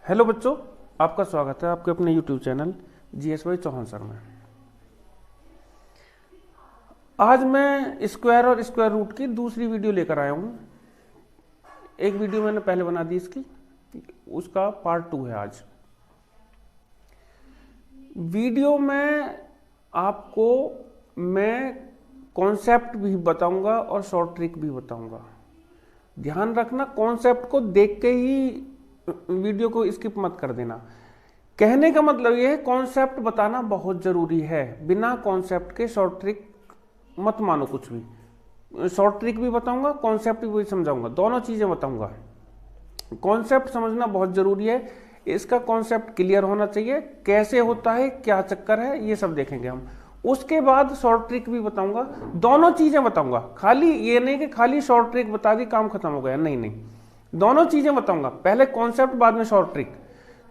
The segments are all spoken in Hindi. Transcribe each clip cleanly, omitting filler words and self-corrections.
हेलो बच्चों, आपका स्वागत है आपके अपने YouTube channel GS Chauhan sir में। आज मैं स्क्वायर और स्क्वायर रूट की दूसरी वीडियो लेकर आया हूँ। एक वीडियो मैंने पहले बना दी इसकी, उसका पार्ट 2 है आज। वीडियो में आपको मैं कॉन्सेप्ट भी बताऊंगा और शॉर्ट ट्रिक भी बताऊंगा। ध्यान रखना, कॉन्सेप्ट को देख के ही वीडियो को स्किप मत कर देना। कहने का मतलब यह है कॉन्सेप्ट बताना बहुत जरूरी है। बिना कॉन्सेप्ट के शॉर्ट ट्रिक मत मानो कुछ भी। शॉर्ट ट्रिक भी बताऊंगा, कॉन्सेप्ट भी समझाऊंगा, दोनों चीजें बताऊंगा। कॉन्सेप्ट समझना बहुत जरूरी है, इसका कॉन्सेप्ट क्लियर होना चाहिए, कैसे होता है, क्या चक्कर है, ये सब देखेंगे हम। उसके बाद शॉर्ट ट्रिक भी बताऊंगा, दोनों चीजें बताऊंगा। खाली ये नहीं कि खाली शॉर्ट ट्रिक बता दी काम खत्म हो गया, नहीं नहीं, दोनों चीजें बताऊंगा। पहले कॉन्सेप्ट, बाद में शॉर्ट ट्रिक।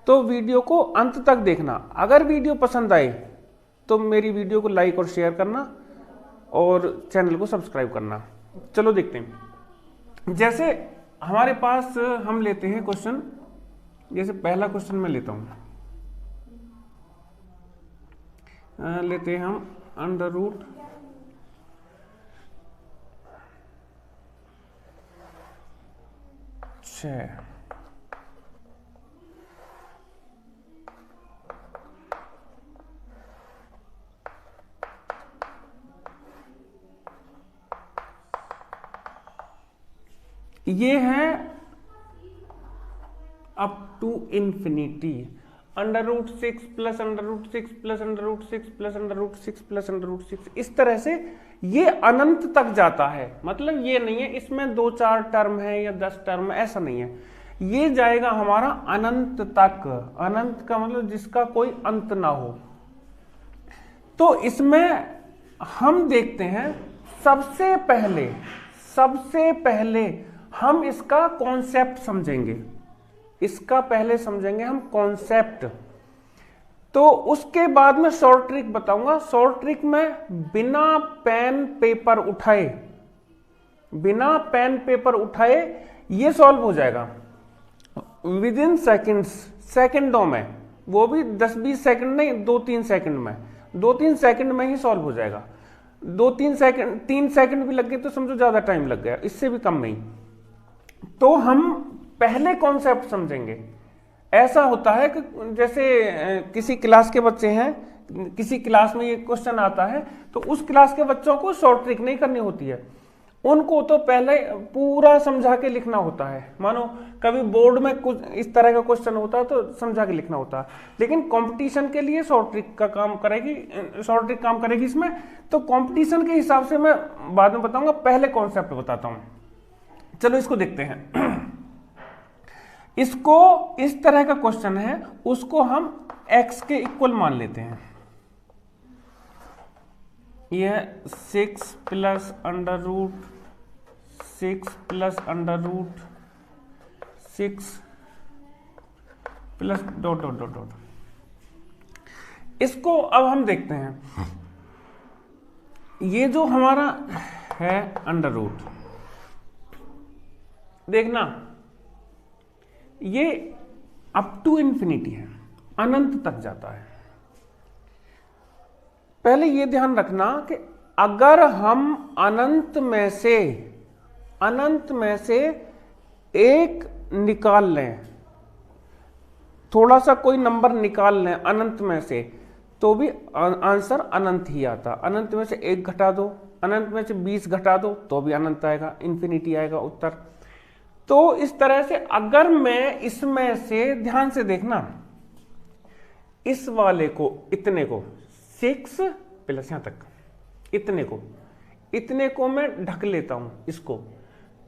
तो वीडियो को अंत तक देखना। अगर वीडियो पसंद आए तो मेरी वीडियो को लाइक और शेयर करना और चैनल को सब्सक्राइब करना। चलो देखते हैं। जैसे हमारे पास हम लेते हैं क्वेश्चन, जैसे पहला क्वेश्चन मैं लेता हूं, लेते हैं हम अंडर रूट छः। ये है up to infinity, under root 6 plus under root 6 plus under root 6 plus under root 6 plus under root 6, इस तरह से ये अनंत तक जाता है। मतलब ये नहीं है इसमें 2-4 टर्म है या 10 टर्म, ऐसा नहीं है। ये जाएगा हमारा अनंत तक। अनंत का मतलब जिसका कोई अंत ना हो। तो इसमें हम देखते हैं सबसे पहले हम इसका कॉन्सेप्ट समझेंगे। इसका पहले समझेंगे हम कॉन्सेप्ट, तो उसके बाद में शॉर्ट ट्रिक बताऊंगा। शॉर्ट ट्रिक में बिना पेन पेपर उठाए ये सॉल्व हो जाएगा विद इन सेकंडों में। वो भी 10-20 सेकंड नहीं, 2-3 सेकंड में। 2-3 सेकंड में ही सॉल्व हो जाएगा। 2-3 सेकंड, 3 सेकंड भी लग गए तो समझो ज्यादा टाइम लग गया, इससे भी कम नहीं। तो हम पहले कॉन्सेप्ट समझेंगे। ऐसा होता है कि जैसे किसी क्लास के बच्चे हैं, किसी क्लास में ये क्वेश्चन आता है, तो उस क्लास के बच्चों को शॉर्ट ट्रिक नहीं करनी होती है। उनको तो पहले पूरा समझा के लिखना होता है। मानो कभी बोर्ड में कुछ इस तरह का क्वेश्चन होता है तो समझा के लिखना होता है, लेकिन कंपटीशन के लिए शॉर्ट ट्रिक काम करेगी इसमें। तो कंपटीशन के हिसाब से मैं बाद में बताऊंगा, पहले कॉन्सेप्ट बताता हूं। चलो इसको देखते हैं। इसको इस तरह का क्वेश्चन है, उसको हम x के इक्वल मान लेते हैं। यह 6 plus under root 6 plus under root 6 plus dot dot dot dot. इसको अब हम देखते हैं। ये जो हमारा है अंडर रूट, देखना ये अप टू इंफिनिटी है, अनंत तक जाता है। पहले ये ध्यान रखना कि अगर हम अनंत में से एक निकाल लें, थोड़ा सा कोई नंबर निकाल लें अनंत में से, तो भी आंसर अनंत ही आता। अनंत में से 1 घटा दो, अनंत में से 20 घटा दो, तो भी अनंत आएगा, इंफिनिटी आएगा उत्तर। तो इस तरह से अगर मैं इसमें से, ध्यान से देखना, इस वाले को, इतने को 6 प्लस यहां तक इतने को मैं ढक लेता हूं इसको,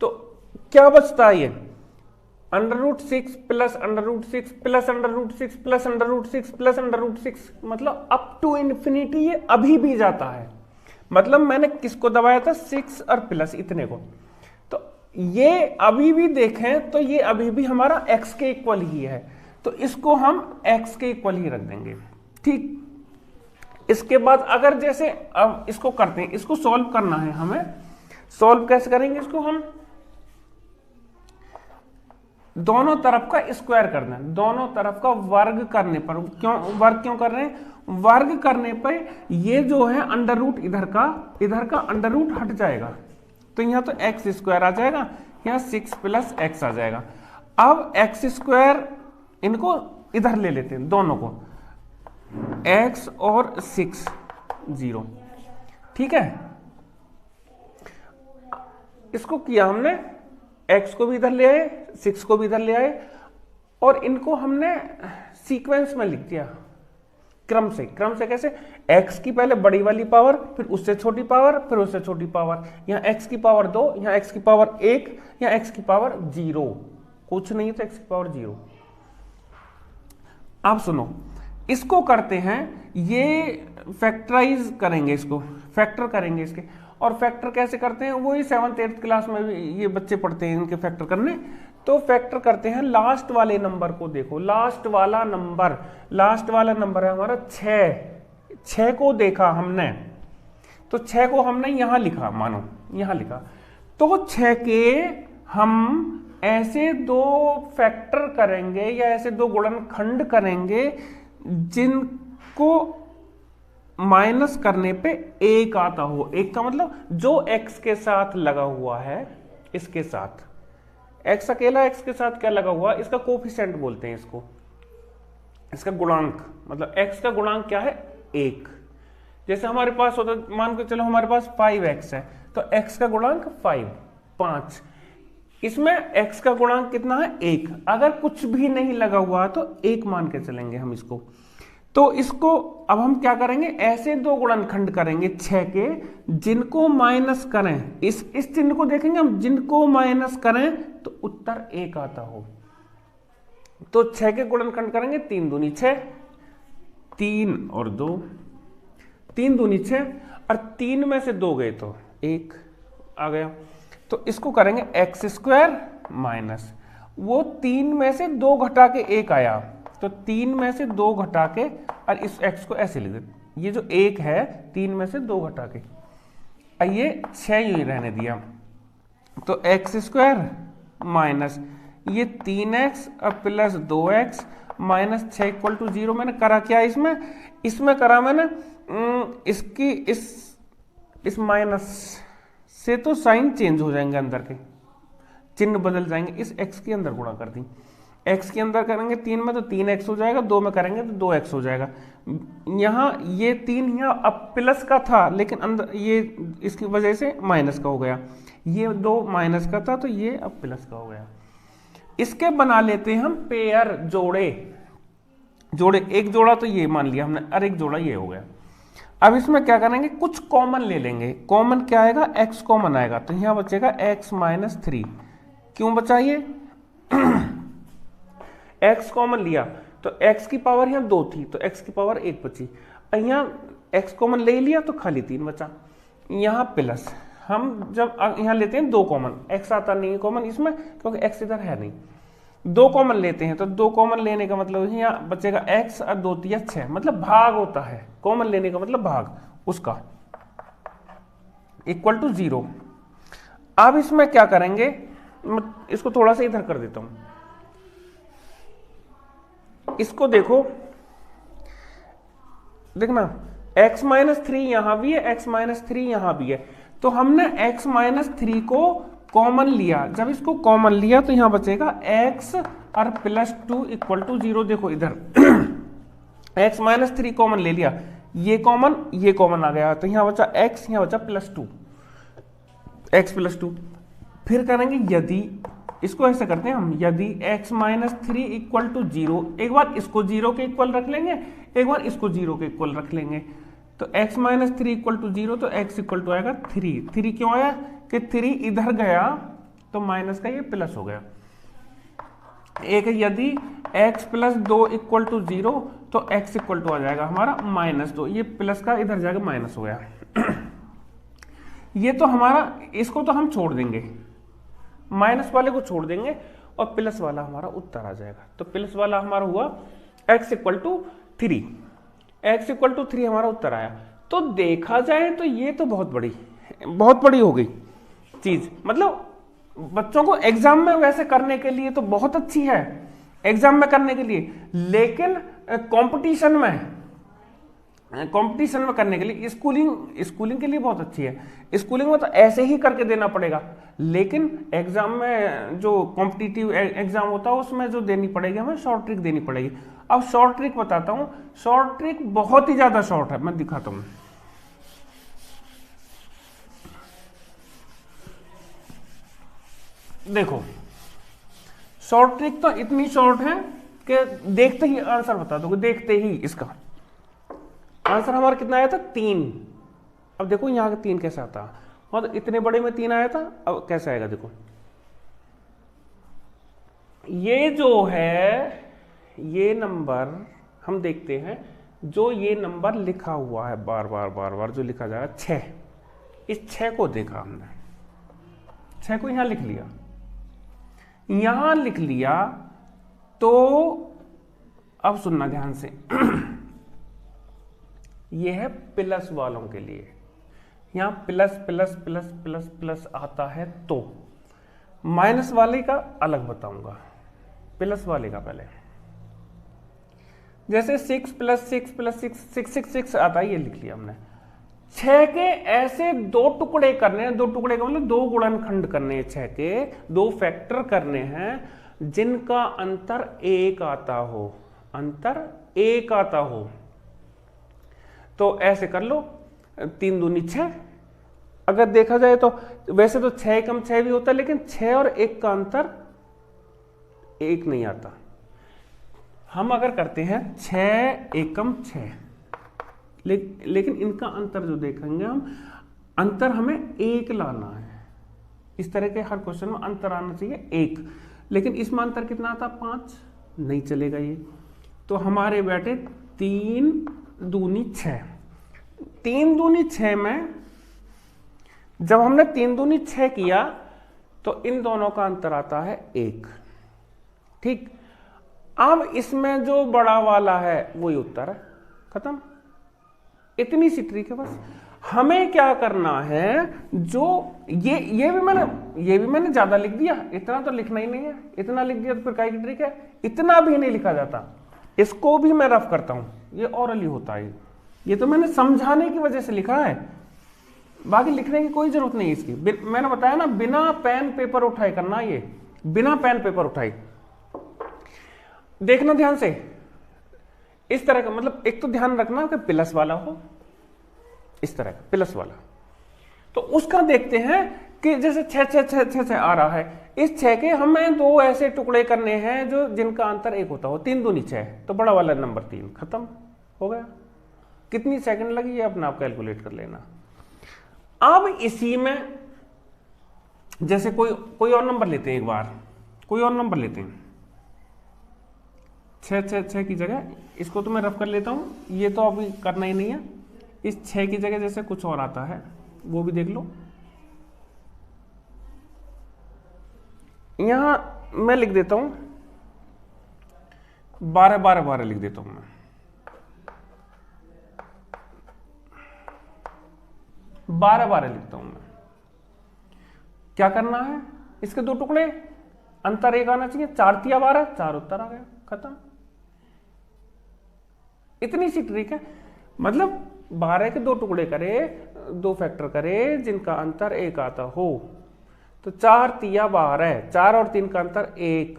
तो क्या बचता है? ये under root 6 plus under root 6 plus under root 6 plus under root 6 plus under root 6, मतलब अप टू इंफिनिटी ये अभी भी जाता है। मतलब मैंने किसको दबाया था? 6 और प्लस इतने को। तो ये अभी भी देखें तो ये अभी भी हमारा x के इक्वल ही है, तो इसको हम x के इक्वल ही रख देंगे। ठीक, इसके बाद अगर जैसे अब इसको करते हैं, इसको सॉल्व करना है हमें। सॉल्व कैसे करेंगे इसको हम? दोनों तरफ का स्क्वायर करना है, दोनों तरफ का वर्ग करने पर। वर्ग क्यों कर रहे हैं? वर्ग करने पर ये जो है अंडर रूट इधर का अंडर रूट हट जाएगा, तो यहाँ तो एक्स स्क्वायर आ जाएगा, यहाँ 6 + x आ जाएगा। अब एक्स स्क्वायर इनको इधर ले लेते हैं, दोनों को, x और 6 0, ठीक है। इसको किया हमने, x को भी इधर ले आए, 6 को भी इधर ले आए, और इनको हमने सीक्वेंस में लिख दिया, क्रम से कैसे? x की पहले बड़ी वाली पावर, फिर उससे छोटी पावर, फिर उससे छोटी पावर। यहाँ x की पावर 2, यहाँ x की पावर 1, यहाँ x की पावर 0, कुछ नहीं तो x की पावर 0। आप सुनो, इसको करते हैं, ये फैक्टराइज करेंगे, इसको फैक्टर करेंगे इसके। और फैक्टर कैसे करते हैं? वही 7th 8th क्लास में भी ये बच्चे पढ़ते हैं इनके फैक्टर करने। तो फैक्टर करते हैं, लास्ट वाले नंबर को देखो, लास्ट वाला नंबर है हमारा 6 को देखा हमने, तो 6 को हमने यहां लिखा, मानो यहां लिखा, तो 6 के हम ऐसे दो फैक्टर करेंगे या ऐसे दो गुणनखंड करेंगे जिनको माइनस करने पे 1 आता हो। 1 का मतलब जो x के साथ लगा हुआ है, इसके साथ x अकेला x के साथ क्या लगा हुआ, इसका कोफिशिएंट बोलते हैं इसको, इसका गुणांक, मतलब x का गुणांक क्या है? 1। जैसे हमारे पास होता, मान के चलो हमारे पास 5x है, तो x का गुणांक 5, इसमें x का गुणांक कितना है? 1। अगर कुछ भी नहीं लगा हुआ तो 1 मान के चलेंगे हम इसको। तो इसको अब हम क्या करेंगे, ऐसे दो गुणनखंड करेंगे 6 के जिनको माइनस करें, इस चिन्ह को देखेंगे हम, जिनको माइनस करें तो उत्तर 1 आता हो। तो 6 के गुणनखंड करेंगे, 3 दूनी 6, 3 और 2, 3 दूनी 6, और 3 में से 2 गए तो 1 आ गया। तो इसको करेंगे x² माइनस, वो 3 में से 2 घटा के 1 आया, तो 3 में से 2 घटा के, और इस x को ऐसे लिख देते, ये जो 1 है 3 में से 2 घटा के, और ये 6 यूं ही रहने दिया, तो x² माइनस ये 3x और प्लस 2x माइनस 6 = 0। मैंने करा क्या इसमें करा मैंने इसकी इस माइनस से तो साइन चेंज हो जाएंगे, अंदर के चिन्ह बदल जाएंगे, इस x के अंदर गुणा कर दी, x के अंदर करेंगे 3 में तो 3x हो जाएगा, 2 में करेंगे तो 2x हो जाएगा। यहाँ ये 3 यहाँ अब प्लस का था, लेकिन अंदर ये इसकी वजह से माइनस का हो गया, ये 2 माइनस का था तो ये अब प्लस का हो गया। इसके बना लेते हैं हम पेयर, जोड़े, एक जोड़ा तो ये मान लिया हमने, और एक जोड़ा ये हो गया। अब इसमें क्या करेंगे, कुछ कॉमन ले लेंगे। कॉमन क्या आएगा? x कॉमन आएगा, तो यहाँ बचेगा x - 3। क्यों बचा ये? x कॉमन लिया तो x की पावर यहाँ 2 थी, तो x की पावर 1 बची। यहाँ x कॉमन ले लिया तो खाली 3 बचा। यहाँ प्लस, हम जब यहाँ लेते हैं 2 कॉमन, x आता नहीं है कॉमन इसमें क्योंकि x इधर है नहीं, 2 कॉमन लेते हैं, तो 2 कॉमन लेने का मतलब यहाँ बचेगा x और 2 × 6, मतलब भाग होता है, कॉमन लेने का मतलब भाग उसका, = 0। अब इसमें क्या करेंगे, इसको थोड़ा सा इधर कर देता हूं, इसको देखो, देखना x - 3 यहां भी है, x - 3 यहां भी है, तो हमने x - 3 को कॉमन लिया। जब इसको कॉमन लिया तो यहां बचेगा x और +2 = 0। देखो इधर x - 3 कॉमन ले लिया, ये कॉमन आ गया, तो यहां बचा x, यहां बचा +2, x + 2। फिर करेंगे यदि, इसको ऐसे करते हैं हम, यदि x - 3 = 0, एक बार इसको 0 के इक्वल रख लेंगे, एक बार इसको 0 के इक्वल रख लेंगे, तो x - 3 = 0, तो x = आएगा 3। 3 क्यों आया कि 3 इधर गया तो माइनस का ये प्लस हो गया। एक यदि x + 2 = 0, तो x = आ जाएगा हमारा -2, ये प्लस का इधर जाएगा माइनस हो गया। ये तो हमारा, इसको तो हम छोड़ देंगे, माइनस वाले को छोड़ देंगे और प्लस वाला हमारा उत्तर आ जाएगा। तो प्लस वाला हमारा हुआ x = 3, x = 3 हमारा उत्तर आया। तो देखा जाए तो ये तो बहुत बड़ी हो गई चीज, मतलब बच्चों को एग्जाम में वैसे करने के लिए तो बहुत अच्छी है, एग्जाम में करने के लिए, लेकिन कंपटीशन में करने के लिए स्कूलिंग के लिए बहुत अच्छी है। स्कूलिंग में तो ऐसे ही करके देना पड़ेगा, लेकिन एग्जाम में जो कॉम्पिटिटिव एग्जाम होता है उसमें जो देनी पड़ेगी हमें शॉर्ट ट्रिक देनी पड़ेगी। अब शॉर्ट ट्रिक बताता हूं, शॉर्ट ट्रिक बहुत ही ज्यादा शॉर्ट है, मैं दिखाता हूं। देखो शॉर्ट ट्रिक तो इतनी शॉर्ट है कि देखते ही आंसर बता दोगे, देखते ही इसका आंसर हमारा कितना आया था 3। अब देखो यहां का 3 कैसे आता, और इतने बड़े में 3 आया था, अब कैसे आएगा देखो। ये जो है ये नंबर हम देखते हैं, जो ये नंबर लिखा हुआ है बार बार जो लिखा जा रहा है 6, इस 6 को देखा हमने, 6 को यहां लिख लिया, यहां लिख लिया। तो अब सुनना ध्यान से ये है प्लस वालों के लिए, यहां plus plus plus plus plus आता है, तो माइनस वाले का अलग बताऊंगा, प्लस वाले का पहले। जैसे 6 + 6 + 6 6 आता है, ये लिख लिया हमने। 6 के ऐसे 2 टुकड़े करने हैं, 2 टुकड़े का मतलब 2 गुणनखंड करने हैं, 6 के 2 फैक्टर करने हैं जिनका अंतर 1 आता हो, अंतर 1 आता हो। तो ऐसे कर लो, 3 दूनी 6। अगर देखा जाए तो वैसे तो 6 कम 6 भी होता है, लेकिन 6 और 1 का अंतर 1 नहीं आता। हम अगर करते हैं 6 एकम 6, लेकिन इनका अंतर जो देखेंगे हम, अंतर हमें 1 लाना है। इस तरह के हर क्वेश्चन में अंतर आना चाहिए 1, लेकिन इसमें अंतर कितना आता 5, नहीं चलेगा ये। तो हमारे बैठे 3 दूनी 6, 3 दूनी 6 में जब हमने 3 दूनी 6 किया तो इन दोनों का अंतर आता है 1, ठीक। अब इसमें जो बड़ा वाला है वही उत्तर है, खत्म। इतनी सी ट्रिक है बस। हमें क्या करना है, जो ये भी मैंने ज्यादा लिख दिया, इतना तो लिखना ही नहीं है, इतना लिख दिया तो फिर काय की ट्रिक है, इतना भी नहीं लिखा जाता। इसको भी मैं रफ करता हूं, ये ओरली होता है, ये तो मैंने समझाने की वजह से लिखा है, बाकी लिखने की कोई जरूरत नहीं है इसकी। मैंने बताया ना, बिना पेन पेपर उठाए करना, ये बिना पेन पेपर उठाए। देखना ध्यान से, इस तरह का, मतलब एक तो ध्यान रखना कि प्लस वाला हो, इस तरह का प्लस वाला। तो उसका देखते हैं कि जैसे 6 आ रहा है, इस 6 के हमें 2 ऐसे टुकड़े करने हैं जो जिनका अंतर 1 होता हो, 3 दूनी 6, तो बड़ा वाला नंबर 3, खत्म हो गया। कितनी सेकंड लगी ये अपना आप कैलकुलेट कर लेना। अब इसी में जैसे कोई और नंबर लेते हैं, एक बार कोई और नंबर लेते हैं, 6 की जगह इसको तो मैं रफ कर लेता हूं, ये तो अभी करना ही नहीं है। इस 6 की जगह जैसे कुछ और आता है वो भी देख लो। यहां मैं लिख देता हूं 12 लिख देता हूं मैं, 12 लिखता हूं मैं। क्या करना है, इसके 2 टुकड़े, अंतर 1 आना चाहिए, 4 तिया 12, 4 उत्तर आ गया, खत्म। इतनी सी ट्रिक है, मतलब 12 के 2 टुकड़े करे, 2 फैक्टर करे जिनका अंतर 1 आता हो, तो 4 तिया 12, 4 और 3 का अंतर 1,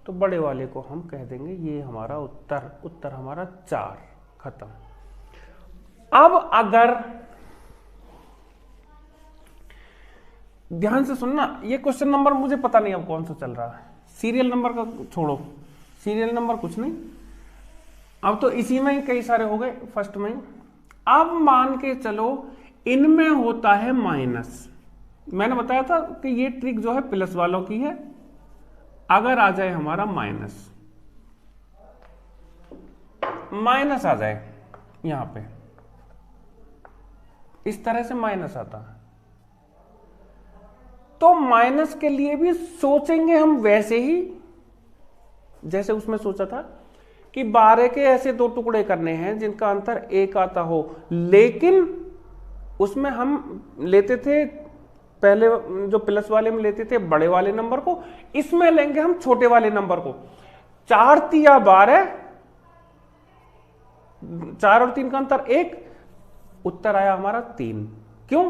तो बड़े वाले को हम कह देंगे ये हमारा उत्तर हमारा 4, खत्म। अब अगर ध्यान से सुनना, ये क्वेश्चन नंबर मुझे पता नहीं अब कौन सा चल रहा है, सीरियल नंबर का छोड़ो, सीरियल नंबर कुछ नहीं, अब तो इसी में ही कई सारे हो गए, फर्स्ट में ही। अब मान के चलो इनमें होता है माइनस, मैंने बताया था कि ये ट्रिक जो है प्लस वालों की है। अगर आ जाए हमारा माइनस आ जाए यहां पे, इस तरह से माइनस आता है, तो माइनस के लिए भी सोचेंगे हम वैसे ही जैसे उसमें सोचा था कि 12 के ऐसे 2 टुकड़े करने हैं जिनका अंतर 1 आता हो, लेकिन उसमें हम लेते थे पहले जो प्लस वाले में लेते थे बड़े वाले नंबर को, इसमें लेंगे हम छोटे वाले नंबर को। 4 तिया 12, 4 और 3 का अंतर 1, उत्तर आया हमारा 3। क्यों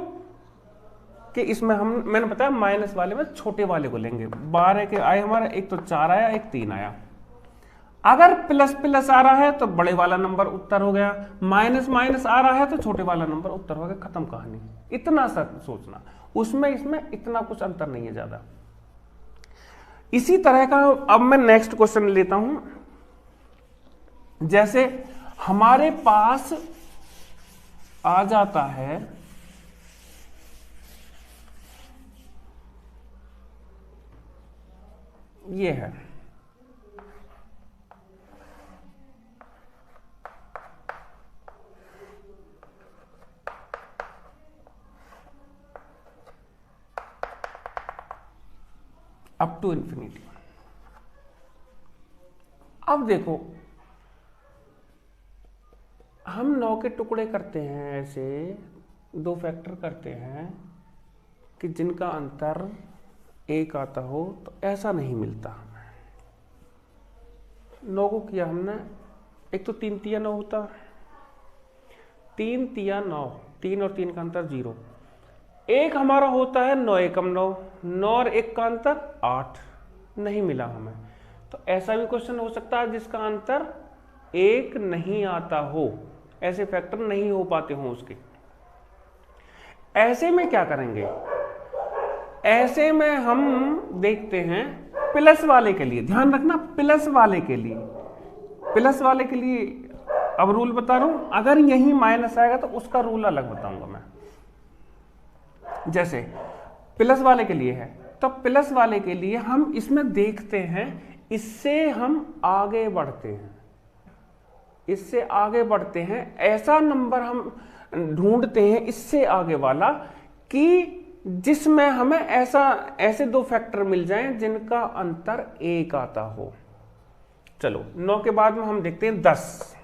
कि इसमें मैंने बताया माइनस वाले में छोटे वाले को लेंगे। 12 के आए हमारा, एक तो 4 आया, एक 3 आया। अगर प्लस प्लस आ रहा है तो बड़े वाला नंबर उत्तर हो गया, माइनस माइनस आ रहा है तो छोटे वाला नंबर उत्तर हो गया, खत्म कहानी। इतना सा सोचना, उसमें इसमें इतना कुछ अंतर नहीं है ज्यादा। इसी तरह का अब मैं नेक्स्ट क्वेश्चन लेता हूं। जैसे हमारे पास आ जाता है ये है अप टू इंफिनिटी। अब देखो हम 9 के टुकड़े करते हैं, ऐसे 2 फैक्टर करते हैं कि जिनका अंतर 1 आता हो, तो ऐसा नहीं मिलता हमें। 9 को किया हमने, एक तो 3 तिया 9 होता, 3 तिया 9, 3 और 3 का अंतर 0। एक हमारा होता है 9 एकम 9, 9 और 1 का अंतर 8, नहीं मिला हमें। तो ऐसा भी क्वेश्चन हो सकता है जिसका अंतर 1 नहीं आता हो, ऐसे फैक्टर नहीं हो पाते हो उसके। ऐसे में क्या करेंगे, ऐसे में हम देखते हैं प्लस वाले के लिए, ध्यान रखना प्लस वाले के लिए, प्लस वाले के लिए अब रूल बता रहा हूं। अगर यही माइनस आएगा तो उसका रूल अलग बताऊंगा मैं। जैसे प्लस वाले के लिए है, तो प्लस वाले के लिए हम इसमें देखते हैं, इससे हम आगे बढ़ते हैं, इससे आगे बढ़ते हैं, ऐसा नंबर हम ढूंढते हैं इससे आगे वाला कि जिसमें हमें ऐसे 2 फैक्टर मिल जाएं जिनका अंतर 1 आता हो। चलो 9 के बाद में हम देखते हैं 10।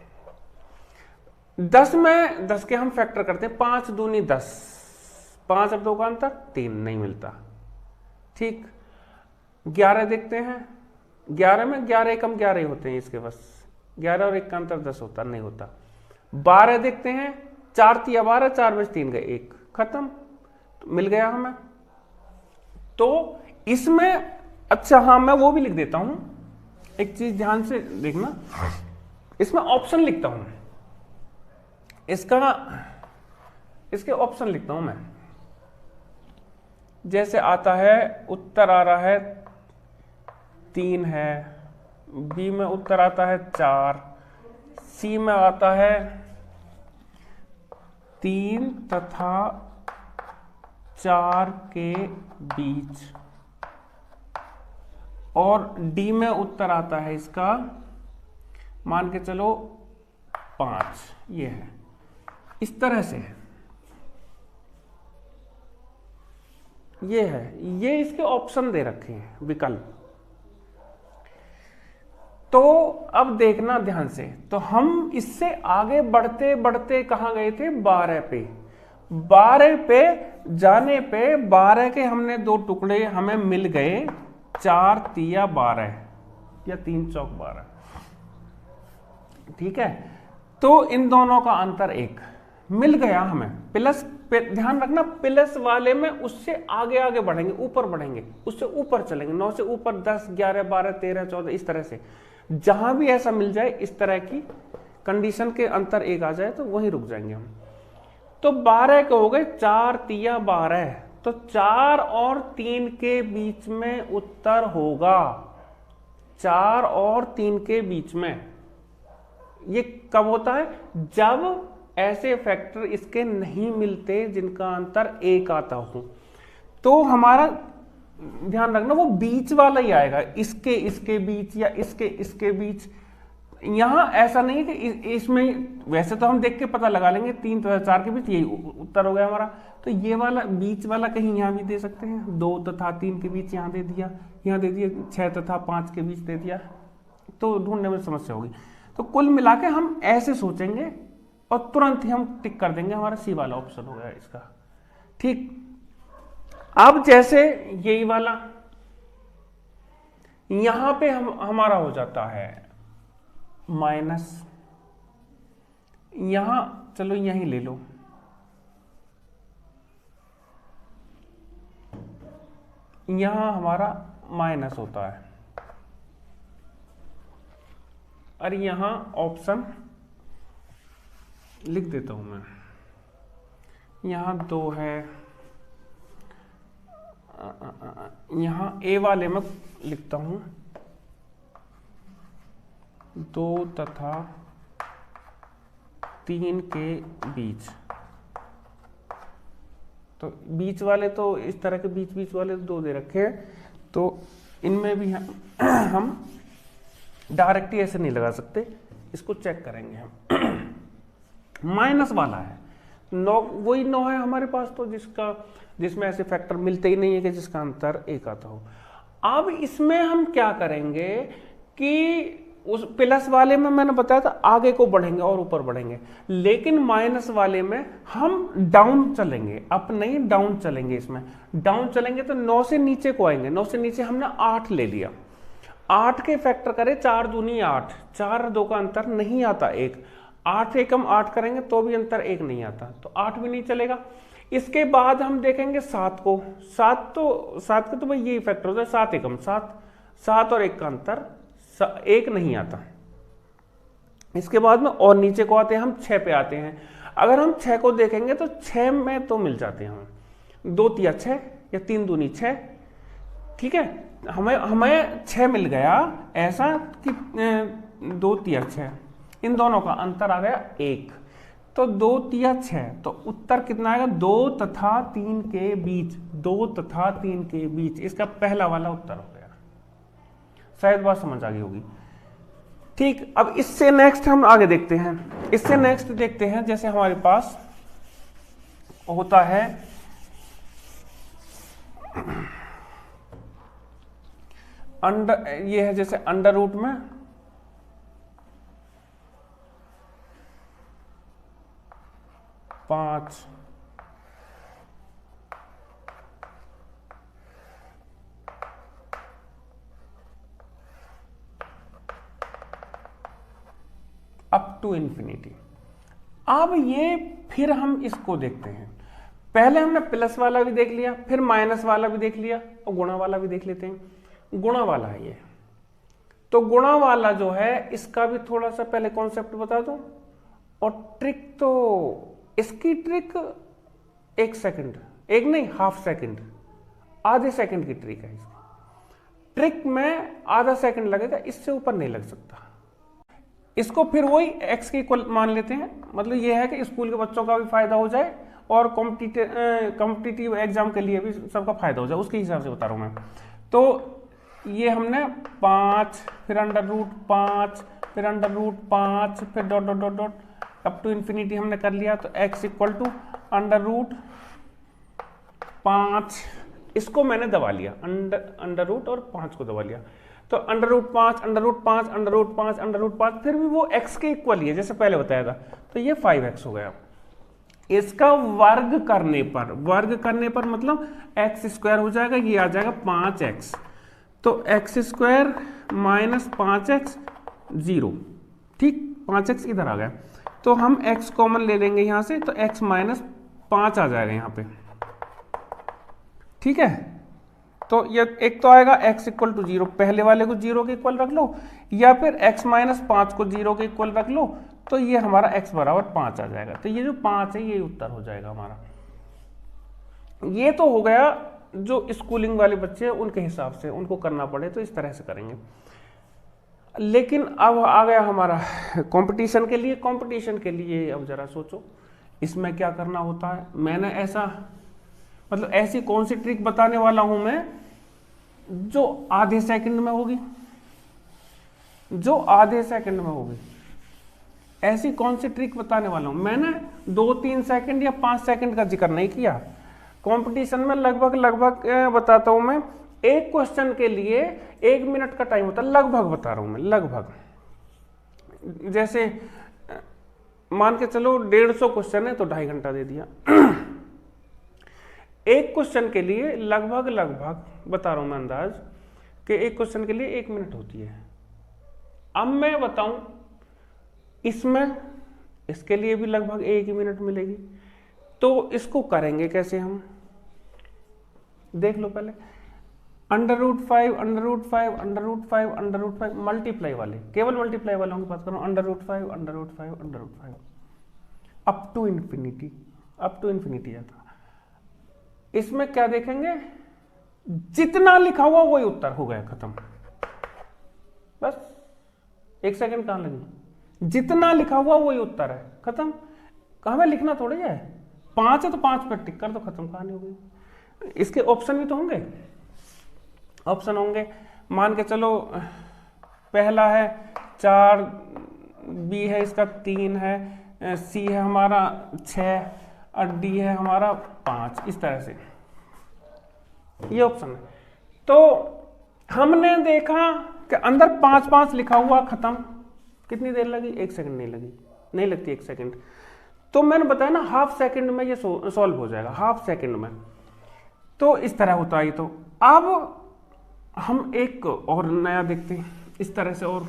10 में 10 के हम फैक्टर करते हैं, 5 दूनी 10, 5 और 2 का अंतर 3, नहीं मिलता। ठीक, 11 देखते हैं, 11 में 11 एकम 11 ही होते हैं इसके, बस 11 और 1 का अंतर 10 होता, नहीं होता। 12 देखते हैं, 4 तिया 12, 4 में 3 गए 1, खत्म, तो मिल गया हमें। तो इसमें अच्छा हाँ मैं वो भी लिख देता हूं, एक चीज ध्यान से देखना, इसमें ऑप्शन लिखता हूं, इसके ऑप्शन लिखता हूं मैं। जैसे आता है, उत्तर आ रहा है 3 है, बी में उत्तर आता है 4, सी में आता है 3 तथा 4 के बीच, और डी में उत्तर आता है इसका मान के चलो 5। ये है, इस तरह से ये है, ये इसके ऑप्शन दे रखे हैं, विकल्प। तो अब देखना ध्यान से, तो हम इससे आगे बढ़ते बढ़ते कहां गए थे, 12 पे। 12 पे जाने पे 12 के हमने 2 टुकड़े हमें मिल गए, 4 तिया 12 या 3 चौक 12, ठीक है। तो इन दोनों का अंतर 1 मिल गया हमें। प्लस ध्यान रखना, प्लस वाले में उससे आगे आगे बढ़ेंगे, ऊपर बढ़ेंगे, उससे ऊपर चलेंगे, 9 से ऊपर 10, 11, 12, 13, 14, इस तरह से जहां भी ऐसा मिल जाए, इस तरह की कंडीशन के अंतर 1 आ जाए तो वहीं रुक जाएंगे हम। तो 12 के हो गए, 4 तिया 12, तो 4 और 3 के बीच में उत्तर होगा, 4 और 3 के बीच में। ये कब होता है, जब ऐसे फैक्टर इसके नहीं मिलते जिनका अंतर 1 आता हो। तो हमारा ध्यान रखना वो बीच वाला ही आएगा, इसके बीच या इसके बीच। यहां ऐसा नहीं है कि इसमें, वैसे तो हम देख के पता लगा लेंगे 3 तथा 4 के बीच, यही उत्तर हो गया हमारा। तो ये वाला बीच वाला कहीं यहां भी दे सकते हैं, 2 तथा 3 के बीच यहां दे दिया, यहां दे दिया 6 तथा 5 के बीच दे दिया, तो ढूंढने में समस्या होगी। तो कुल मिला के हम ऐसे सोचेंगे और तुरंत ही हम टिक कर देंगे, हमारा सी वाला ऑप्शन हो गया इसका। ठीक, अब जैसे यही वाला यहां पे हमारा हो जाता है माइनस, यहां चलो यहीं ले लो, यहां हमारा माइनस होता है, और यहां ऑप्शन लिख देता हूं मैं, यहां 2 है, यहां ए वाले में लिखता हूं 2 तथा 3 के बीच। तो बीच वाले तो इस तरह के बीच वाले 2 दे रखे हैं, तो इनमें भी हम डायरेक्ट ही ऐसे नहीं लगा सकते, इसको चेक करेंगे हम। माइनस वाला है 9, वही 9 है हमारे पास, तो जिसमें ऐसे फैक्टर मिलते ही नहीं है कि जिसका अंतर 1 आता हो। अब इसमें हम क्या करेंगे कि उस प्लस वाले में मैंने बताया था आगे को बढ़ेंगे और ऊपर बढ़ेंगे, लेकिन माइनस वाले में हम डाउन चलेंगे, अप नहीं डाउन चलेंगे। इसमें डाउन चलेंगे तो 9 से नीचे को आएंगे, 9 से नीचे हमने 8 ले लिया, 8 के फैक्टर करें 4 दूनी 8, 4 और 2 का अंतर नहीं आता 1, 8 एक हम 8 करेंगे तो भी अंतर 1 नहीं आता, तो 8 भी नहीं चलेगा। इसके बाद हम देखेंगे 7 को, 7 के तो भाई यही फैक्टर होता है, 7 एकम 7, 7 और 1 का अंतर 1 नहीं आता। इसके बाद में और नीचे को आते हैं हम 6 पे आते हैं। अगर हम 6 को देखेंगे तो 6 में तो मिल जाते हैं हमें 2 तिया 6 या 3 दूनी 6, ठीक है, हमें 6 मिल गया, ऐसा कि 2 तिया 6, इन दोनों का अंतर आ गया 1, तो 2 तिया 6, तो उत्तर कितना आएगा 2 तथा 3 के बीच, 2 तथा 3 के बीच, इसका पहला वाला उत्तर हो गया। शायद बात समझ आ गई होगी। ठीक, अब इससे नेक्स्ट हम आगे देखते हैं, इससे नेक्स्ट देखते हैं, जैसे हमारे पास होता है अंडर, ये है जैसे अंडर रूट में पांच, अप टू इंफिनिटी। अब ये फिर हम इसको देखते हैं, पहले हमने प्लस वाला भी देख लिया, फिर माइनस वाला भी देख लिया, और गुणा वाला भी देख लेते हैं। गुणा वाला है ये, तो गुणा वाला जो है इसका भी थोड़ा सा पहले कॉन्सेप्ट बता दूं, और ट्रिक, तो इसकी ट्रिक 1 सेकंड, 1 नहीं हाफ सेकंड, आधे सेकंड की ट्रिक है इसकी। ट्रिक में आधा सेकंड लगेगा, इससे ऊपर नहीं लग सकता। इसको फिर वही x के इक्वल मान लेते हैं, मतलब ये है कि स्कूल के बच्चों का भी फायदा हो जाए और कॉम्पिटिटिव एग्जाम के लिए भी सबका फायदा हो जाए, उसके हिसाब से बता रहा हूं मैं। तो ये हमने 5, फिर अंडर रूट 5, फिर अंडर रूट 5, फिर dot dot dot dot up to infinity हमने कर लिया, तो x equal to under root 5, इसको मैंने दबा लिया, अंडर रूट और 5 को दबा लिया, तो under root 5, under root 5, under root 5, under root 5, फिर भी वो x के इक्वल ही है जैसे पहले बताया था, तो ये 5x हो गया। इसका वर्ग करने पर मतलब x स्क्वायर हो जाएगा, ये आ जाएगा 5x, तो x स्क्वायर माइनस 5x 0, ठीक, 5x इधर आ गया, तो हम x कॉमन ले लेंगे यहां से, तो x माइनस 5 आ जाएगा यहां पे, ठीक है। तो ये एक तो आएगा x इक्वल टू 0, पहले वाले को 0 के इक्वल रख लो, या फिर x माइनस 5 को 0 के इक्वल रख लो, तो ये हमारा x बराबर 5 आ जाएगा। तो ये जो 5 है ये उत्तर हो जाएगा हमारा। ये तो हो गया जो स्कूलिंग वाले बच्चे हैं उनके हिसाब से, उनको करना पड़े तो इस तरह से करेंगे। लेकिन अब आ गया हमारा कंपटीशन के लिए। कंपटीशन के लिए अब जरा सोचो इसमें क्या करना होता है। मैंने ऐसा मतलब ऐसी कौन सी ट्रिक बताने वाला हूं मैं जो आधे सेकंड में होगी, जो आधे सेकंड में होगी, ऐसी कौन सी ट्रिक बताने वाला हूं। मैंने 2-3 सेकंड या 5 सेकंड का जिक्र नहीं किया। कंपटीशन में लगभग बताता हूं मैं, एक क्वेश्चन के लिए 1 मिनट का टाइम होता है, लगभग बता रहा हूं मैं, लगभग। जैसे मान के चलो 150 क्वेश्चन है तो 2.5 घंटा दे दिया। एक क्वेश्चन के लिए लगभग बता रहा हूं मैं अंदाज कि एक क्वेश्चन के लिए 1 मिनट होती है। अब मैं बताऊं इसमें, इसके लिए भी लगभग 1 ही मिनट मिलेगी। तो इसको करेंगे कैसे हम, देख लो पहले। √5 √5 √5 √5 मल्टीप्लाई वाले, केवल मल्टीप्लाई वालों की बात करूं, √5 √5 √5 अप टू इन्फिनिटी जाता। इसमें क्या देखेंगे, जितना लिखा हुआ वही उत्तर हो गया, खत्म। बस 1 सेकंड कहां लगी, जितना लिखा हुआ वही उत्तर है, खत्म। हमें लिखना थोड़ी है, 5 है तो 5 पर टिक कर दो, खत्म, कहानी हो गई। इसके ऑप्शन भी तो होंगे, ऑप्शन होंगे, मान के चलो पहला है 4, बी है इसका 3 है, सी है हमारा 6 और डी है हमारा 5, इस तरह से ये ऑप्शन है। तो हमने देखा कि अंदर 5 लिखा हुआ, खत्म। कितनी देर लगी, 1 सेकंड नहीं लगी, नहीं लगती 1 सेकंड। तो मैंने बताया ना ½ सेकंड में ये सॉल्व हो जाएगा, ½ सेकंड में। तो इस तरह होता है। तो अब हम एक और नया देखते हैं इस तरह से। और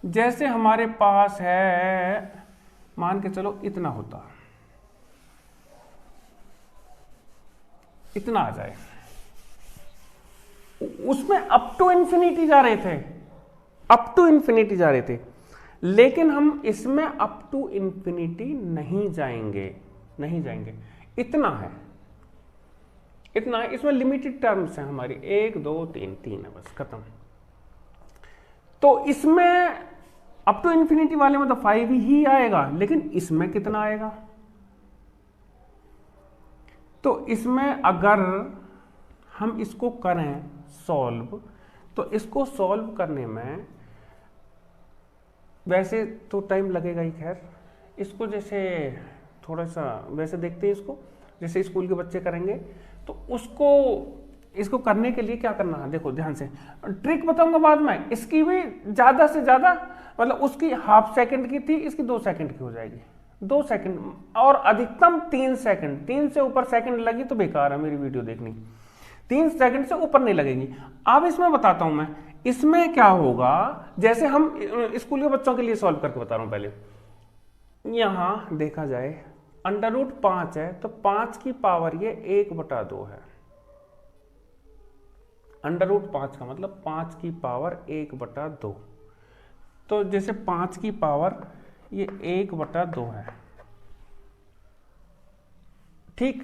जैसे हमारे पास है, मान के चलो इतना होता, इतना आ जाए, उसमें अप टू इन्फिनिटी जा रहे थे, अप टू इन्फिनिटी जा रहे थे, लेकिन हम इसमें अप टू इन्फिनिटी नहीं जाएंगे, नहीं जाएंगे। इतना है, इतना है। इसमें लिमिटेड टर्म्स हैं हमारी, 1 2 3 3 है, बस खत्म। तो इसमें अप टू इन्फिनिटी वाले में तो 5 ही आएगा, लेकिन इसमें कितना आएगा। तो इसमें अगर हम इसको करें सॉल्व, तो इसको सॉल्व करने में वैसे तो टाइम लगेगा ही, खैर। इसको जैसे थोड़ा सा वैसे देखते हैं, इसको जैसे स्कूल के बच्चे करेंगे, तो इसको करने के लिए क्या करना है, देखो ध्यान से, ट्रिक बताऊंगा बाद में। इसकी भी ज्यादा से ज्यादा, मतलब उसकी ½ सेकंड की थी, इसकी 2 सेकंड की हो जाएगी, 2 सेकंड, और अधिकतम 3 सेकंड। 3 से ऊपर सेकंड लगी तो बेकार है मेरी वीडियो देखनी, 3 सेकंड से ऊपर नहीं लगेगी। अब इसमें बताता हूं मैं, इसमें क्या होगा, जैसे हम स्कूल के बच्चों के लिए सॉल्व करके बता रहा हूं। पहले यहां देखा जाए, √5 है, तो 5 की पावर ये 1/2 है। √5 का मतलब 5 की पावर 1/2। तो जैसे 5 की पावर ये 1/2 है, ठीक।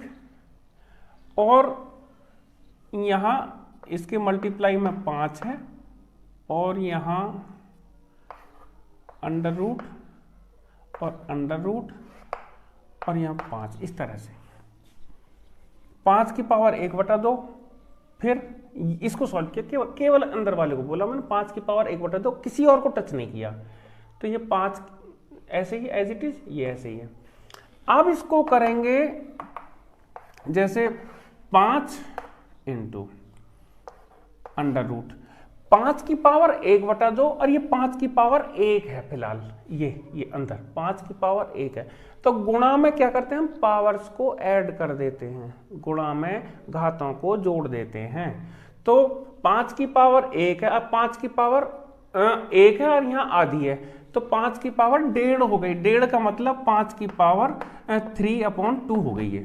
और यहां इसके मल्टीप्लाई में 5 है, और यहां √ और √ और यहां 5, इस तरह से 5 की पावर 1/2। फिर इसको सॉल्व किया, केवल अंदर वाले को बोला मैंने, 5 की पावर 1/2, किसी और को टच नहीं किया। तो ये 5 ऐसे ही एज इट इज, ये ऐसे ही है। अब इसको करेंगे जैसे 5 × √ 5 की पावर 1/2, और ये 5 की पावर 1 है फिलहाल, ये अंदर 5 की पावर 1 है। तो गुणा में क्या करते हैं हम, पावर्स को ऐड कर देते हैं, गुणा में घातों को जोड़ देते हैं। तो 5 की पावर 1 है, अब 5 की पावर 1 है और यहाँ आधी है, तो 5 की पावर 1.5 हो गई। 1.5 का मतलब 5 की पावर 3/2 हो गई है,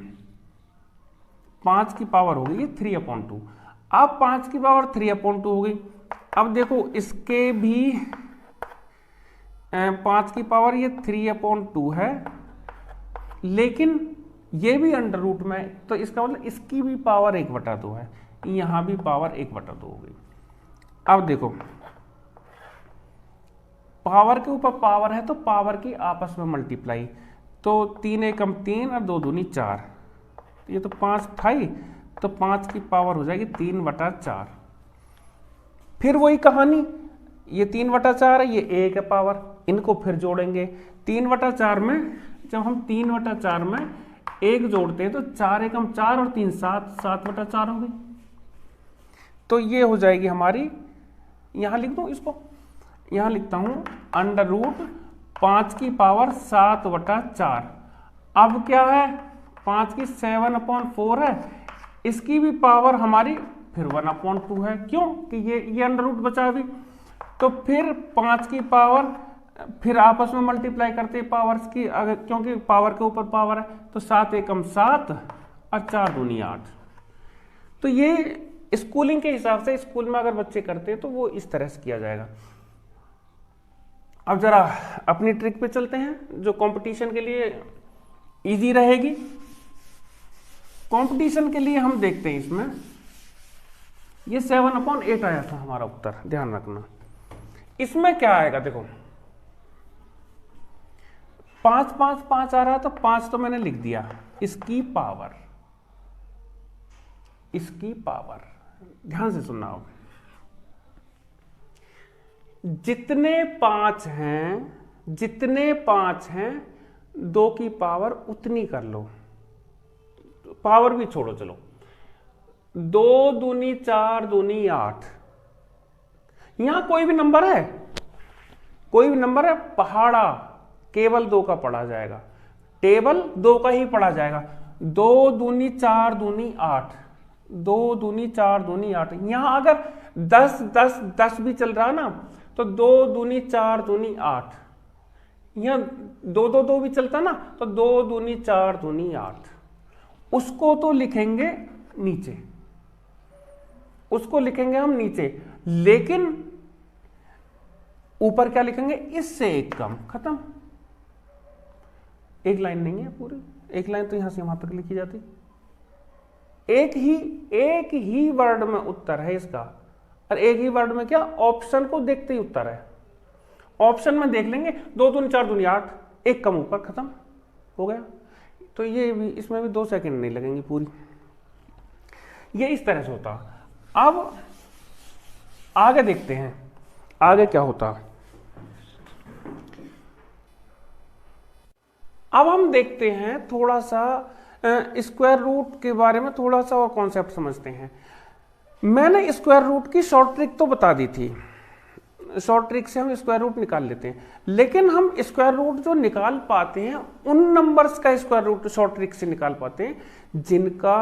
5 की पावर हो गई है 3/2। अब 5 की पावर 3/2 हो गई। अब देखो इसके भी 5 की पावर ये 3/2 है, लेकिन ये भी √ में, तो इसका मतलब इसकी भी पावर 1/2 है, यहां भी पावर 1/2 हो गई। अब देखो पावर के ऊपर पावर है, तो पावर की आपस में मल्टीप्लाई, तो 3 एकम 3 और 2 दूनी 4, ये तो 5 था ही, तो 5 की पावर हो जाएगी 3/4। फिर वही कहानी, ये 3/4 है, ये 1 है पावर, इनको फिर जोड़ेंगे। 3/4 में जब हम 3/4 में 1 जोड़ते हैं, तो 4 एकम 4 और 3 7, 7/4 हो गई। तो ये हो जाएगी हमारी, यहां लिख दूं इसको, यहां लिखता हूं √5 की पावर 7/4। अब क्या है, 5 की 7/4 है, इसकी भी पावर हमारी फिर 1/2 है। क्यों कि ये अंडर रूट बचा अभी, तो फिर 5 की पावर फिर आपस में मल्टीप्लाई करते हैं पावर्स की, अगर क्योंकि पावर के ऊपर पावर है, तो 7 एकम 7 और 4 दूनी 8। तो ये स्कूलिंग के हिसाब से स्कूल में अगर बच्चे करते हैं तो वो इस तरह से किया जाएगा। अब जरा अपनी ट्रिक पे चलते हैं जो कंपटीशन के लिए इजी रहेगी। कंपटीशन के लिए हम देखते हैं इसमें ये 7/8 आया था हमारा उत्तर, ध्यान रखना। इसमें क्या आएगा देखो, 5 5 5 आ रहा था, 5 तो मैंने लिख दिया, इसकी पावर ध्यान से सुनना होगा। जितने 5 हैं 2 की पावर उतनी कर लो, पावर भी छोड़ो, चलो 2 दूनी 4 दूनी 8। यहां कोई भी नंबर है, पहाड़ा केवल 2 का पढ़ा जाएगा, टेबल 2 का ही पढ़ा जाएगा। 2 दूनी 4 दूनी 8, 2 दूनी 4 दूनी 8। यहां अगर 10 10 10 भी चल रहा ना, तो 2 दूनी 4 दूनी 8। यहां 2 2 2 भी चलता ना, तो 2 दूनी 4 दूनी 8। उसको तो लिखेंगे नीचे, हम नीचे, लेकिन ऊपर क्या लिखेंगे, इससे एक कम, खत्म। एक लाइन नहीं है पूरी, एक लाइन तो यहां से वहां तक लिखी जाती। एक ही वर्ड में उत्तर है इसका, और एक ही वर्ड में क्या, ऑप्शन को देखते ही उत्तर है। ऑप्शन में देख लेंगे 2 दूनी 4 दूनी 8, एक कम ऊपर, खत्म हो गया। तो ये भी, इसमें भी 2 सेकंड नहीं लगेंगे पूरी। ये इस तरह से होता। अब आगे देखते हैं आगे क्या होता। अब हम देखते हैं थोड़ा सा स्क्वायर रूट के बारे में, थोड़ा सा और कॉन्सेप्ट समझते हैं। मैंने स्क्वायर रूट की शॉर्ट ट्रिक तो बता दी थी, शॉर्ट ट्रिक से हम स्क्वायर रूट निकाल लेते हैं, लेकिन हम स्क्वायर रूट जो निकाल पाते हैं उन नंबर्स का स्क्वायर रूट शॉर्ट ट्रिक से निकाल पाते हैं जिनका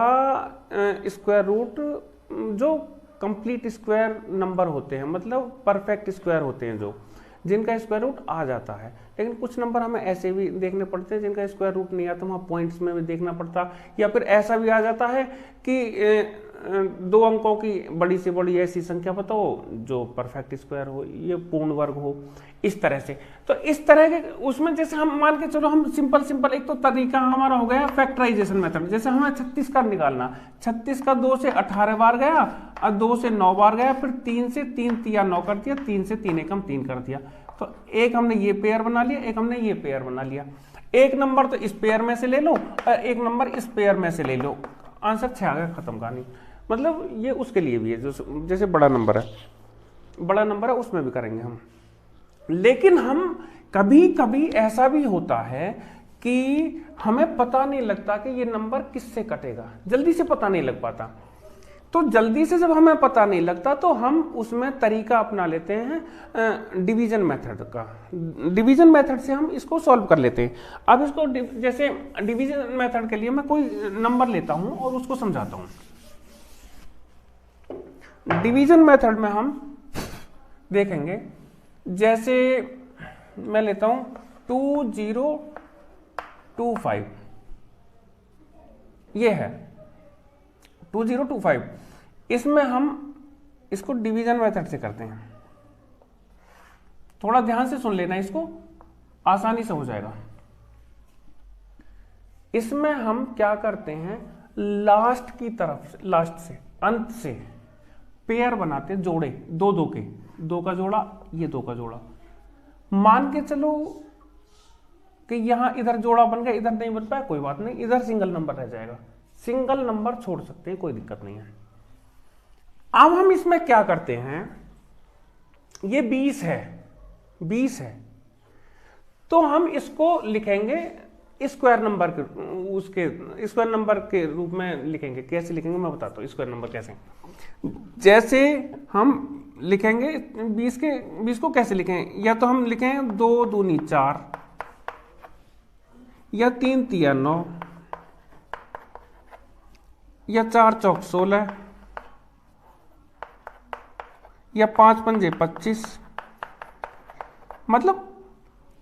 स्क्वायर रूट जो कंप्लीट स्क्वायर नंबर होते हैं, मतलब परफेक्ट स्क्वायर होते हैं, जो जिनका स्क्वायर रूट आ जाता है। लेकिन कुछ नंबर हमें ऐसे भी देखने पड़ते हैं जिनका स्क्वायर रूट नहीं आता, वहाँ पॉइंट्स में भी देखना पड़ता, या फिर ऐसा भी आ जाता है कि 2 अंकों की बड़ी से बड़ी ऐसी संख्या बताओ जो परफेक्ट स्क्वायर हो, ये पूर्ण वर्ग हो, इस तरह से। तो इस तरह के उसमें जैसे हम मान के चलो, हम सिंपल एक तो तरीका हमारा हो गया फैक्टराइजेशन मेथड। जैसे हमें 36 का निकालना, 36 का 2 से 18 बार गया और 2 से 9 बार गया, फिर 3 से 3 तिया 9 कर दिया, 3 से 3 एकम 3 कर दिया। तो एक हमने ये पेयर बना लिया, एक हमने ये पेयर बना लिया। एक नंबर तो इस पेयर में से ले लो और एक नंबर इस पेयर में से ले लो, आंसर 6 आ गया, खत्म कहानी। मतलब ये उसके लिए भी है, जो जैसे बड़ा नंबर है उसमें भी करेंगे हम। लेकिन हम कभी कभी ऐसा भी होता है कि हमें पता नहीं लगता कि ये नंबर किससे कटेगा, जल्दी से पता नहीं लग पाता। तो जल्दी से जब हमें पता नहीं लगता तो हम उसमें तरीका अपना लेते हैं डिवीजन मेथड का। डिवीजन मेथड से हम इसको सॉल्व कर लेते हैं। अब इसको जैसे डिवीजन मेथड के लिए मैं कोई नंबर लेता हूं और उसको समझाता हूं। डिवीजन मेथड में हम देखेंगे, जैसे मैं लेता हूं 2025, ये है 2025। इसमें हम इसको डिवीजन मेथड से करते हैं। थोड़ा ध्यान से सुन लेना, इसको आसानी से हो जाएगा। इसमें हम क्या करते हैं, लास्ट की तरफ, लास्ट से, अंत से पेयर बनाते हैं, जोड़े 2 2 के, 2 का जोड़ा, ये 2 का जोड़ा। मान के चलो कि यहां इधर जोड़ा बन गया, इधर नहीं बन पाया, कोई बात नहीं, इधर सिंगल नंबर रह जाएगा। सिंगल नंबर छोड़ सकते हैं, कोई दिक्कत नहीं है। अब हम इसमें क्या करते हैं, ये 20 है, तो हम इसको लिखेंगे स्क्वायर नंबर के, उसके स्क्वायर नंबर के रूप में लिखेंगे। कैसे लिखेंगे मैं बताता हूँ स्क्वायर नंबर कैसे। जैसे हम लिखेंगे 20 को कैसे लिखें, या तो हम लिखें 2 दूनी 4 या 3 तिया 9 या 4 चौक 16 या 5 पंजे 25। मतलब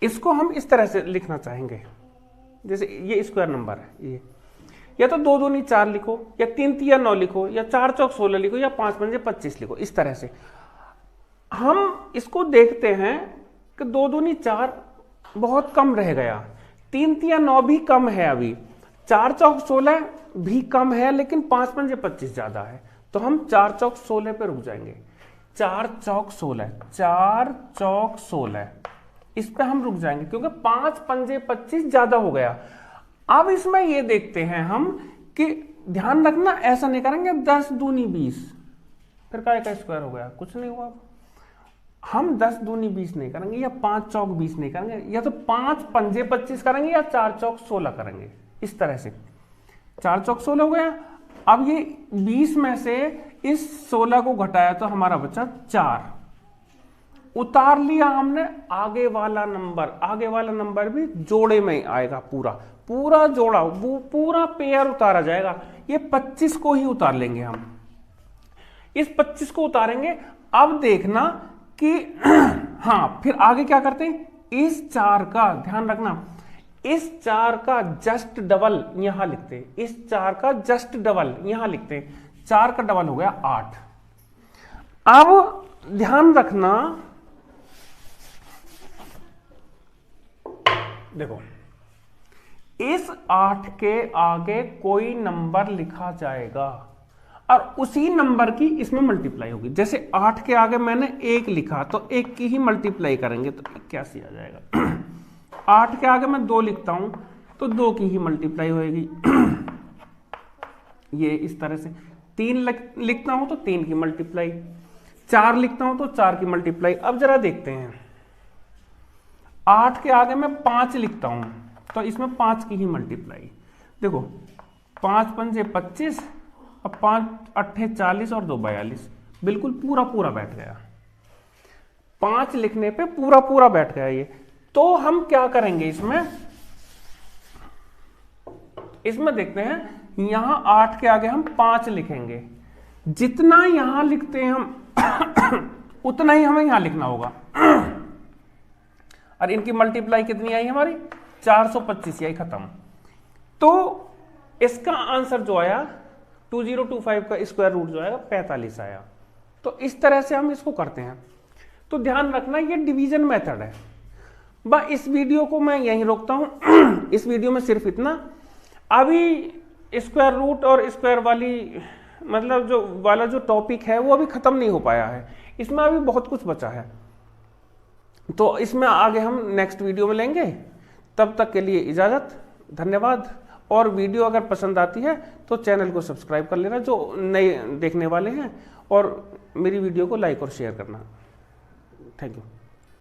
इसको हम इस तरह से लिखना चाहेंगे, जैसे ये स्क्वायर नंबर है ये, या तो 2 दूनी 4 लिखो, या 3 तिया 9 लिखो, या 4 चौक 16 लिखो, या 5 पंजे 25 लिखो। इस तरह से हम इसको देखते हैं कि 2 दूनी 4 बहुत कम रह गया, 3 तिया 9 भी कम है, अभी 4 चौक 16 भी कम है, लेकिन 5 पंजे 25 ज्यादा है, तो हम 4 चौक 16 पे रुक जाएंगे। 4 चौक 16, 4 चौक 16 इस पे हम रुक जाएंगे, क्योंकि 5 पंजे 25 ज्यादा हो गया। अब इसमें ये देखते हैं हम कि ध्यान रखना ऐसा नहीं करेंगे 10 दूनी 20 फिर काय का स्क्वायर हो गया, कुछ नहीं हुआ। हम 10 दूनी 20 नहीं करेंगे, या 5 चौक 20 नहीं करेंगे, या तो 5 पंजे 25 करेंगे, या 4 चौक 16 करेंगे। इस तरह से 4 चौक 16 हो गया। अब ये 20 में से इस 16 को घटाया तो हमारा बचा 4, उतार लिया हमने आगे वाला नंबर। आगे वाला नंबर भी जोड़े में आएगा, पूरा पूरा जोड़ा, वो पूरा पेयर उतारा जाएगा। ये 25 को ही उतार लेंगे हम, इस 25 को उतारेंगे। अब देखना कि हाँ, फिर आगे क्या करते हैं, इस 4 का ध्यान रखना, इस 4 का जस्ट डबल यहां लिखते हैं, इस 4 का जस्ट डबल यहां लिखते हैं। 4 का डबल हो गया 8। अब ध्यान रखना, देखो इस 8 के आगे कोई नंबर लिखा जाएगा और उसी नंबर की इसमें मल्टीप्लाई होगी। जैसे 8 के आगे मैंने 1 लिखा तो 1 की ही मल्टीप्लाई करेंगे तो 81 आ जाएगा। 8 के आगे मैं 2 लिखता हूं तो 2 की ही मल्टीप्लाई होगी। ये इस तरह से 3 लिखता हूं तो 3 की मल्टीप्लाई, 4 लिखता हूं तो 4 की मल्टीप्लाई। अब जरा देखते हैं, 8 के आगे मैं 5 लिखता हूं तो इसमें 5 की ही मल्टीप्लाई। देखो 5 पंजे 25, अब 5 अट्ठे 40 और 2 42, बिल्कुल पूरा पूरा बैठ गया। 5 लिखने पे पूरा पूरा बैठ गया ये। तो हम क्या करेंगे इसमें देखते हैं, यहां 8 के आगे हम 5 लिखेंगे, जितना यहां लिखते हैं हम उतना ही हमें यहां लिखना होगा। और इनकी मल्टीप्लाई कितनी आई हमारी, 425 आई, खत्म। तो इसका आंसर जो आया 2025 का स्क्वायर रूट जो आएगा 45 आया। तो इस तरह से हम इसको करते हैं। तो ध्यान रखना ये डिवीजन मेथड है। बस इस वीडियो को मैं यहीं रोकता हूं। इस वीडियो में सिर्फ इतना। अभी स्क्वायर रूट और स्क्वायर वाली मतलब जो टॉपिक है वो अभी खत्म नहीं हो पाया है, इसमें अभी बहुत कुछ बचा है। तो इसमें आगे हम नेक्स्ट वीडियो में लेंगे। तब तक के लिए इजाजत, धन्यवाद। और वीडियो अगर पसंद आती है तो चैनल को सब्सक्राइब कर लेना जो नए देखने वाले हैं, और मेरी वीडियो को लाइक और शेयर करना। Thank you.